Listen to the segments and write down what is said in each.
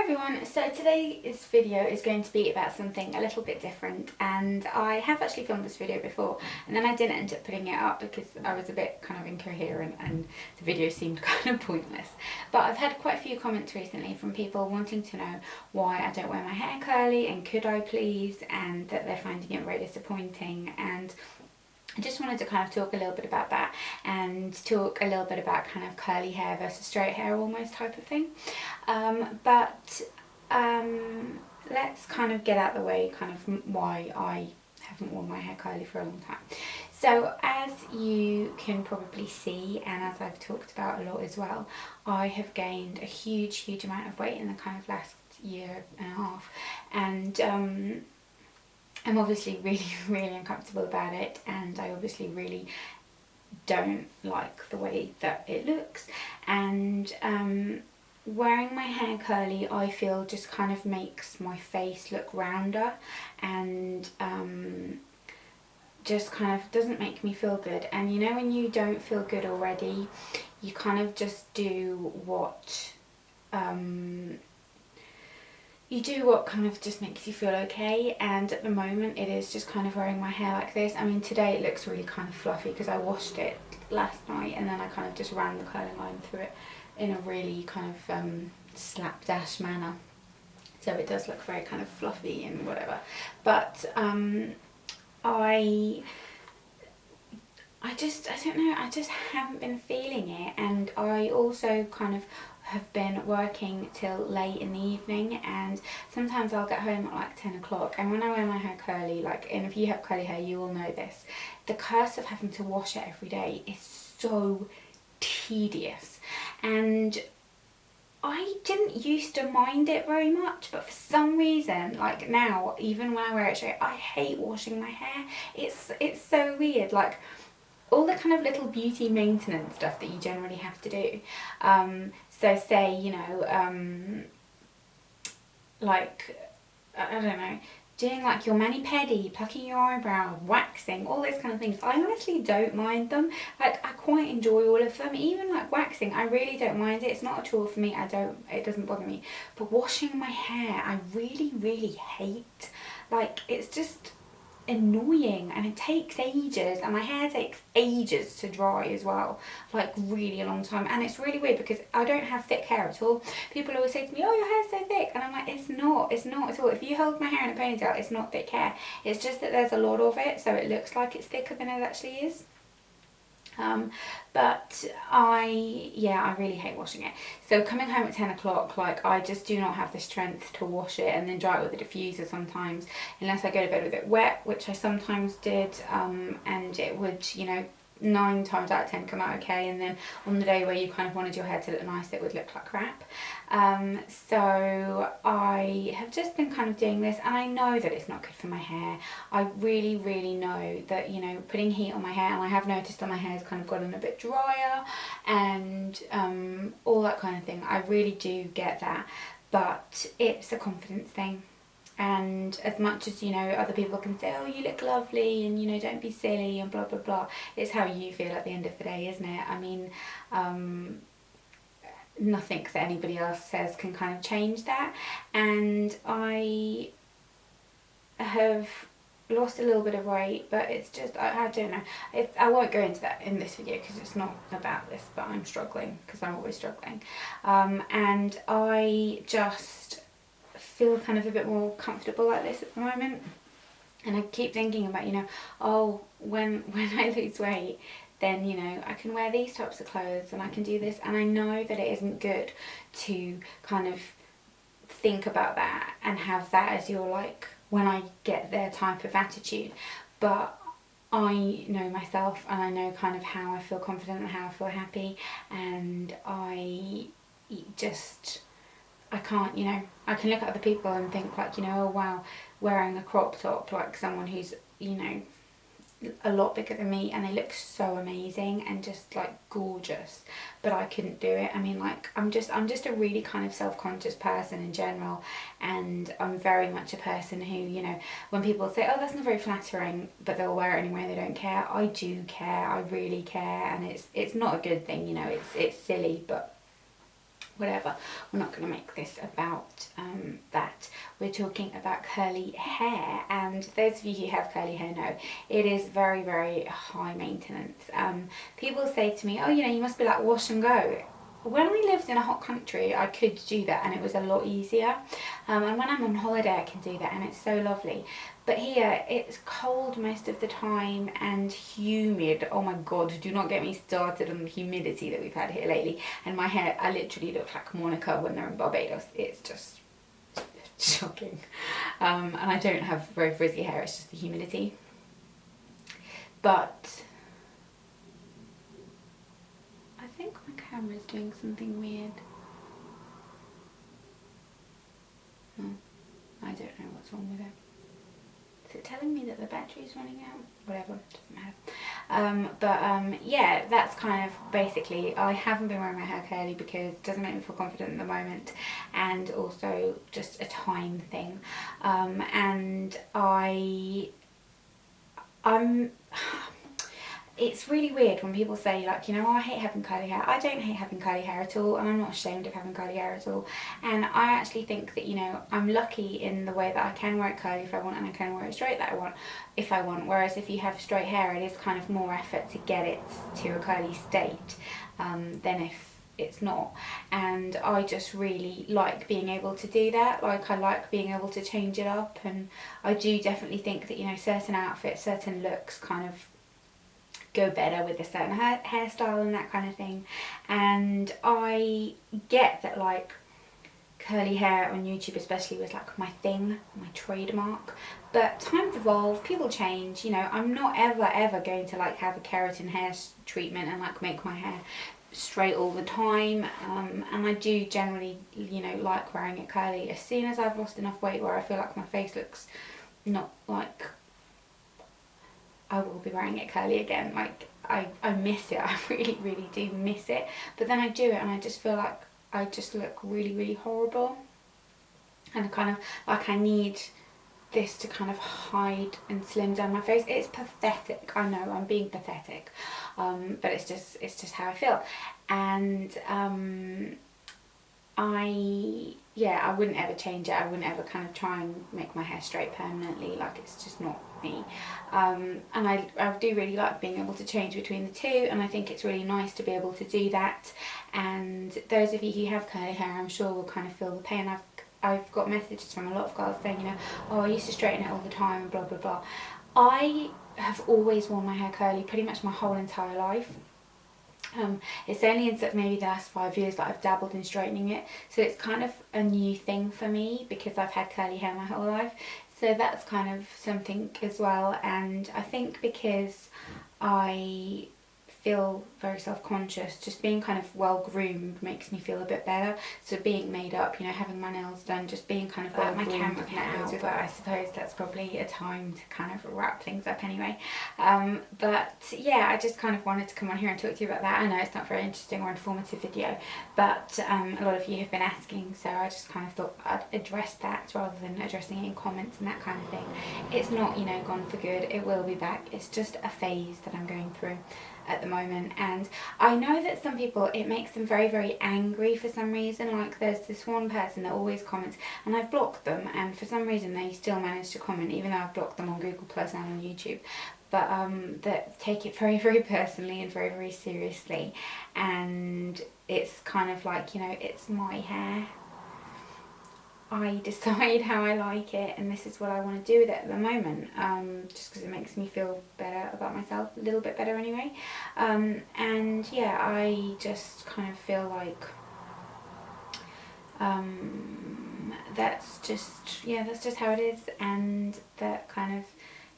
everyone, so today's video is going to be about something a little bit different, and I have actually filmed this video before and then I didn't end up putting it up because I was a bit kind of incoherent and the video seemed kind of pointless. But I've had quite a few comments recently from people wanting to know why I don't wear my hair curly and could I please, and that they're finding it very disappointing. And I just wanted to kind of talk a little bit about that and talk a little bit about kind of curly hair versus straight hair almost type of thing. Let's kind of get out the way kind of why I haven't worn my hair curly for a long time. So as you can probably see, and as I've talked about a lot as well, I have gained a huge amount of weight in the kind of last year and a half, and I'm obviously really uncomfortable about it, and I obviously really don't like the way that it looks. And wearing my hair curly, I feel, just kind of makes my face look rounder, and just kind of doesn't make me feel good. And you know, when you don't feel good already, you kind of just do what kind of just makes you feel okay. And at the moment it is just kind of wearing my hair like this. I mean, today it looks really kind of fluffy because I washed it last night and then I kind of just ran the curling line through it in a really kind of slapdash manner, so it does look very kind of fluffy and whatever. But I don't know, I just haven't been feeling it. And I also kind of have been working till late in the evening, and sometimes I'll get home at like 10 o'clock, and when I wear my hair curly, like, and if you have curly hair you will know this, the curse of having to wash it every day is so tedious. And I didn't used to mind it very much, but for some reason, like now, even when I wear it straight, I hate washing my hair. It's so weird. Like, all the kind of little beauty maintenance stuff that you generally have to do. So say, you know, like, I don't know, doing like your mani-pedi, plucking your eyebrow, waxing, all those kind of things. I honestly don't mind them. Like, I quite enjoy all of them. Even like waxing, I really don't mind it. It's not a chore for me. It doesn't bother me. But washing my hair, I really hate. Like, it's just annoying, and it takes ages, and my hair takes ages to dry as well, like really a long time. And it's really weird because I don't have thick hair at all. People always say to me, oh, your hair's so thick, and I'm like, it's not at all. If you hold my hair in a ponytail, it's not thick hair. It's just that there's a lot of it, so it looks like it's thicker than it actually is. But I really hate washing it. So coming home at 10 o'clock, like, I just do not have the strength to wash it and then dry it with a diffuser sometimes, unless I go to bed with it wet, which I sometimes did, and it would, you know, 9 times out of 10 come out okay, and then on the day where you kind of wanted your hair to look nice, it would look like crap. So I have just been kind of doing this, and I know that it's not good for my hair. I really know that, you know, putting heat on my hair, and I have noticed that my hair has kind of gotten a bit drier and all that kind of thing. I really do get that, but it's a confidence thing. And as much as, you know, other people can say, oh, you look lovely, and, you know, don't be silly, and blah blah blah, it's how you feel at the end of the day, isn't it? I mean, nothing that anybody else says can kind of change that. And I have lost a little bit of weight, but it's just, I don't know, I won't go into that in this video because it's not about this, but I'm struggling because I'm always struggling, and I just feel kind of a bit more comfortable like this at the moment. And I keep thinking about, you know, oh, when I lose weight, then, you know, I can wear these types of clothes and I can do this. And I know that it isn't good to kind of think about that and have that as your, like, when I get there type of attitude. But I know myself, and I know kind of how I feel confident and how I feel happy, and I can't, you know, I can look at other people and think, like, you know, oh wow, wearing a crop top, like someone who's, you know, a lot bigger than me, and they look so amazing and just like gorgeous, but I couldn't do it. I mean, like, I'm just a really kind of self-conscious person in general, and I'm very much a person who, you know, when people say, oh, that's not very flattering, but they'll wear it anyway, they don't care, I do care, I really care. And it's not a good thing, you know, it's silly, but whatever. We're not going to make this about that. We're talking about curly hair, and those of you who have curly hair know it is very, very high maintenance. People say to me, oh, you know, you must be like wash and go. When we lived in a hot country, I could do that and it was a lot easier. And when I'm on holiday, I can do that and it's so lovely. But here, it's cold most of the time and humid. Oh my God, do not get me started on the humidity that we've had here lately. And my hair, I literally look like Monica when they're in Barbados. It's just shocking. And I don't have very frizzy hair, it's just the humidity. But I think my camera's doing something weird. I don't know what's wrong with it. Is it telling me that the battery's running out? Whatever, doesn't matter. Yeah, that's kind of basically, I haven't been wearing my hair curly because it doesn't make me feel confident at the moment, and also just a time thing. And it's really weird when people say, like, you know, oh, I hate having curly hair. I don't hate having curly hair at all, and I'm not ashamed of having curly hair at all. And I actually think that, you know, I'm lucky in the way that I can wear it curly if I want, and I can wear it straight that I want if I want. Whereas if you have straight hair, it is kind of more effort to get it to a curly state than if it's not. And I just really like being able to do that. Like, I like being able to change it up, and I do definitely think that, you know, certain outfits, certain looks kind of go better with a certain hairstyle and that kind of thing. And I get that, like, curly hair on YouTube especially was like my thing, my trademark, but times evolve, people change, you know. I'm not ever going to like have a keratin hair treatment and like make my hair straight all the time, and I do generally, you know, like wearing it curly as soon as I've lost enough weight where I feel like my face looks not like I will be wearing it curly again. Like, I miss it. I really do miss it. But then I do it and I just feel like I just look really horrible. And I kind of, like, I need this to kind of hide and slim down my face. It's pathetic. I know, I'm being pathetic. But it's just how I feel. And I wouldn't ever change it. I wouldn't ever kind of try and make my hair straight permanently. Like, it's just not me. And I do really like being able to change between the two, and I think it's really nice to be able to do that. And those of you who have curly hair, I'm sure will kind of feel the pain. I've got messages from a lot of girls saying, you know, oh, I used to straighten it all the time and blah blah blah. I have always worn my hair curly pretty much my whole entire life. It's only in maybe the last 5 years that I've dabbled in straightening it, so it's kind of a new thing for me because I've had curly hair my whole life. So that's kind of something as well. And I think because I feel very self-conscious, just being kind of well groomed makes me feel a bit better. So being made up, you know, having my nails done, just being kind of well groomed. My camera now, but I suppose that's probably a time to kind of wrap things up anyway. But yeah, I just kind of wanted to come on here and talk to you about that. I know it's not a very interesting or informative video, but a lot of you have been asking, so I just kind of thought I'd address that rather than addressing it in comments and that kind of thing. It's not, you know, gone for good. It will be back. It's just a phase that I'm going through at the moment. And I know that some people, it makes them very angry for some reason. Like, there's this one person that always comments, and I've blocked them, and for some reason they still manage to comment even though I've blocked them on Google Plus and on YouTube. But that take it very personally and very seriously, and it's kind of like, you know, it's my hair. I decide how I like it, and this is what I want to do with it at the moment, just because it makes me feel better about myself, a little bit better anyway. And yeah, I just kind of feel like that's just how it is, and that kind of,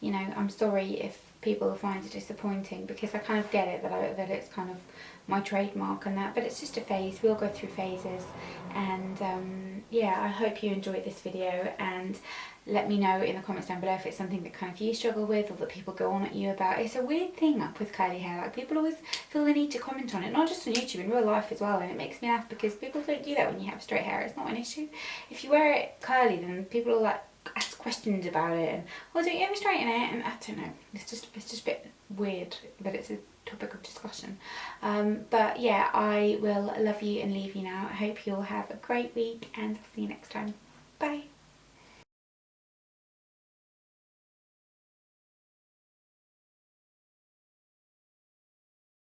you know, I'm sorry if people find it disappointing, because I kind of get it that it's kind of my trademark and that, but it's just a phase. We'll go through phases. And yeah, I hope you enjoyed this video, and let me know in the comments down below if it's something that kind of you struggle with, or that people go on at you about. It's a weird thing up with curly hair. Like, people always feel the need to comment on it, not just on YouTube, in real life as well, and it makes me laugh because people don't do that when you have straight hair. It's not an issue. If you wear it curly, then people will like ask questions about it, and don't you ever straighten it? And I don't know, it's just a bit weird, but it's a topic of discussion. But yeah, I will love you and leave you now. I hope you'll have a great week, and I'll see you next time. Bye.